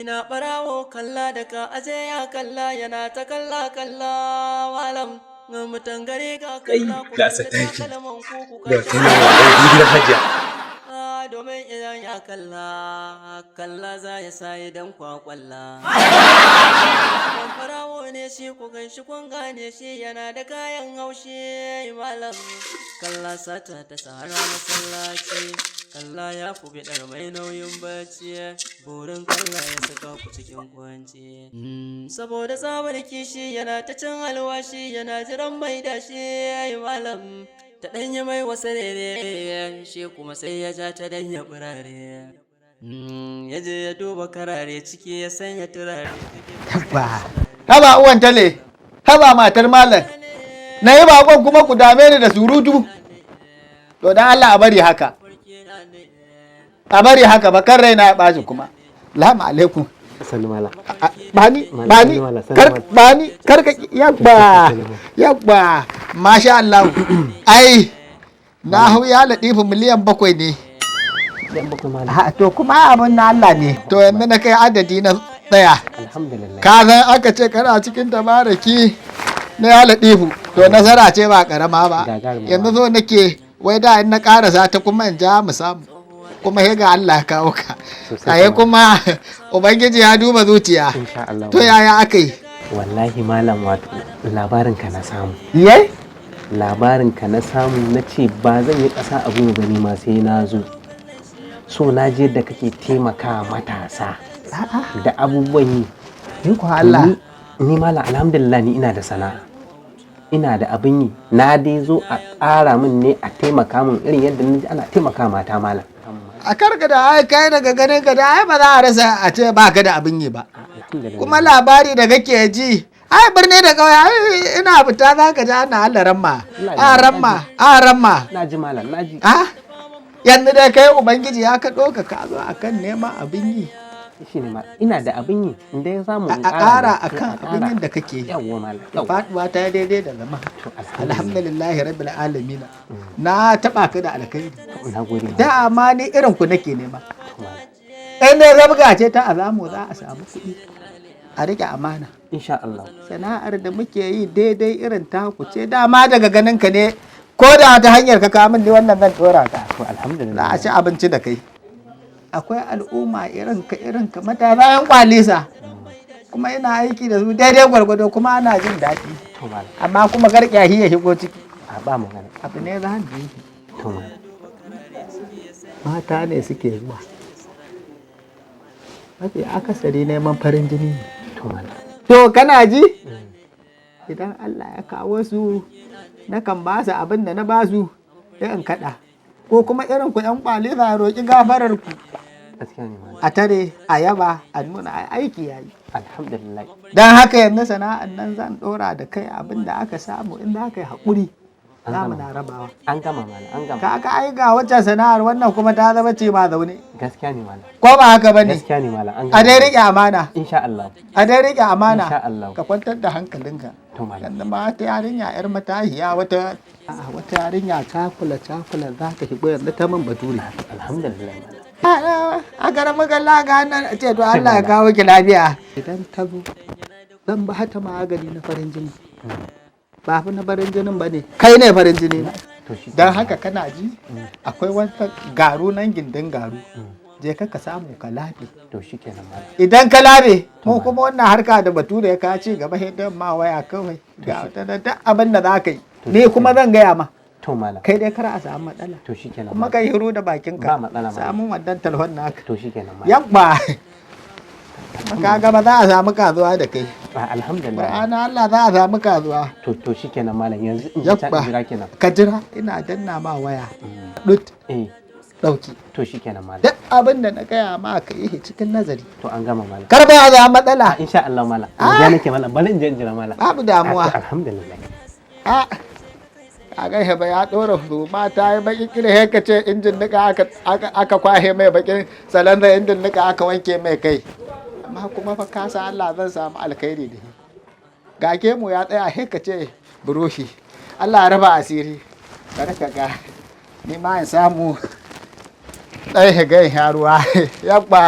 Ina ɓarawo kalla da ka aje ya kalla yana ta kalla malam mutan gari ga kalla ku gasa kalli taki takalman ku da kalli kana wa gidan hajiya. domin idan ya kalla za ya sa idan kwakwalla. Ban ɓarawo ne shi ku gan shi kun gane shi yana da kayan haushi malam kalla sata ta sahara masallaci. Kalla ya fi biɗar mai nauyin bacci, burin kalla ya saka ku cikin kwanci. Saboda tsabar kishi yana ta cin alwashi yana jiran mai dashi malam. Ta ɗanya mai wasa rere, shi kuma sai ya ja ta danya burare. Ya je ya duba karare ciki ya sanya turare. Haba uwan tale, haba matar malam. Na yi bakon kuma ku dame ni da surutu. To dan Allah a bari haka. A bari haka ba kan raina ya ɓaci kuma. Salamu alaikum. Sani mala. Bani, karka yabba. Masha Allah. Ai, na hau ya laɗifu miliyan 7 ne. To kuma abin na Allah ne. To yanzu na kai adadi na tsaya. Alhamdulillah. Ka san aka ce kana cikin tabaraki na ya laɗifu. To nasara ce ba karama ba. Yanzu so nake wai da in na karasa ta kuma in ja mu samu. Kuma ga Allah ya kawo ka. Aye kuma Ubangiji ya duba zuciya. Insha Allah. To yaya aka yi? Wallahi malam wato labarin ka na samu. Ye? Labarin ka na samu na ce ba zan yi ƙasa abu ba ne ma sai na zo. So na je da kake taimaka matasa da abubuwan yi. Ni ko Allah. Ni malam alhamdulillah ni ina da sana'a. Ina da abin yi. Na dai zo a ƙara min ne a taimaka min irin yadda ni ana taimaka mata malam. A karka da ai kai daga ganin ka da ai ba za a rasa a ce ba ka da abin yi ba. Kuma labari da kake ji ai birni da kauye ai ina fita za ka ji ana Allah ramma. Na ji malam na ji. Yanzu dai kai ubangiji ya kaɗo ka zo akan neman abin yi. Shi ne ma ina da abin yi inda ya samu in ƙara akan abin yin da kake yi. Yawwa malam. Faɗuwa ta daidai da zama. Alhamdulillahi rabbil alamin. Na taɓa ka da alkhairi. Na gode. Da amma ni irin ku nake nema. In dai zabga ce ta azamu za a samu kuɗi. A rike amana. Insha Allah. Sana'ar da muke yi daidai irin taku ce dama daga ganin ka ne ko da ta hanyar ka kawo min ni wannan zan dora ka. To alhamdulillah. Za a ci abinci da kai. Akwai al'umma irin ka matasa yan kwalisa. Kuma ina aiki da su daidai gwargwado kuma ana jin daɗi. Amma kuma garƙyahi ya shigo ciki. A ba magana. Abu ne za mu yi. To malam. Mata ne suke zuwa. Mafi akasari neman farin jini. To kana ji? Idan Allah ya kawo su nakan ba su abin da na ba su sai in kaɗa. Ko kuma irin ku 'yan kwalisa roƙi gafarar ku. A tare a yaba a nuna aiki yayi. Alhamdulillah. Don haka yanzu sana'an nan zan ɗora da kai abin da aka samu in za ka yi haƙuri. Za mu na rabawa. An gama malam an gama. Ka ai ga wacce sana'ar wannan kuma ta zama ce ma zaune. Gaskiya ne malam. Ko ba haka bane? Gaskiya ne malam an gama. A dai riƙe amana. Insha Allah. A dai riƙe amana. Insha Allah. Ka kwantar da hankalinka. To malam. Yanzu ma ta yarinya yar matahiya wata yarinya cakula za ta shigo yanzu ta min bature. Alhamdulillah. A garin magalla ga nan ce to Allah ya kawo ki lafiya. Idan ta zo zan ba ta magani na farin jini. Ba fa na farin jinin ba ne. Kai ne farin jini na. Don haka kana ji akwai wata garu nan gindin garu. Je ka samu ka labe. To shikenan malam. Idan ka labe ko kuma wannan harka da bature ya kace gaba hidan ma waya kawai. Ga wata da abin da za ka yi. Ni kuma zan gaya ma. To malam. Kai dai kar a samu matsala. To shikenan. Kuma kai hiro da bakinka. Ba matsala malam. Samun wannan talhon naka. To shikenan malam. Yabba. Kaga ba za a samu kazuwa da kai. Alhamdulillah. Ba'ana Allah za a samu kazuwa. To shikenan malam yanzu in ji ta jira kenan. Ka jira ina danna ma waya. Dut. Dauki. To shikenan malam. Duk abin da na gaya ma ka yi cikin nazari. To an gama malam. Kar ba za matsala. Insha Allah malam. Ya nake malam bari in je in jira malam. Babu damuwa. Alhamdulillah. A ga heba ya dora zuma ta yi baki kire he ka ce injin nika aka kwahe mai bakin salon da injin nika aka wanke mai kai. Amma kuma fa ka san Allah zan samu alkhairi da shi. Ga gemu ya tsaya he ka ce buroshi. Allah ya raba asiri. Bari ka ga ni ma in samu ɗaya ga ruwa yabba.